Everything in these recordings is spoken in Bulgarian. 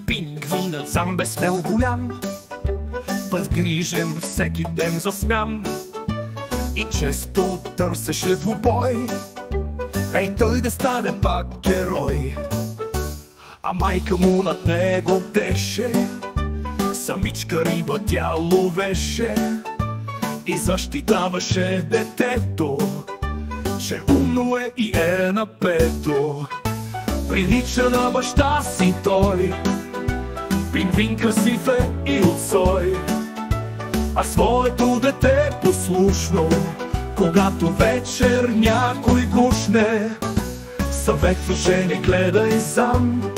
Пингвинът сам безсмел голям, възгрижен всеки ден за смян, и често търсеше двубой, ей той да стане пак герой. А майка му над него теше, самичка риба тя ловеше и защитаваше детето, че умно е и е напето. Прилича на баща си той, пингвин красив е и от сой, а своето дете послушно, когато вечер някой гушне, съветваше: не гледай сам,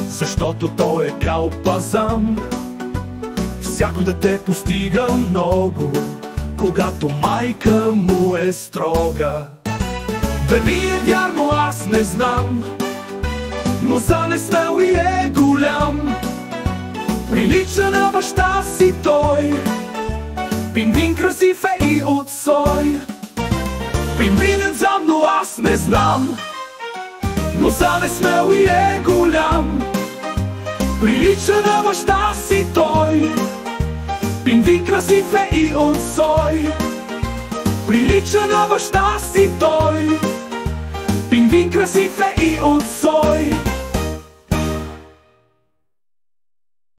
защото той е калпазан. Всяко дете постига много, когато майка му е строга. Дали е вярно, аз не знам, но за несмел и е голям. Прилича на баща си той, пингвин красив е и от сой. Пингвинът сам, но аз не знам, но за несмел и е голям. Прилича на баща си той, пингвин красив е и от сой. Прилича на баща си той, пингвин красив е и от сой.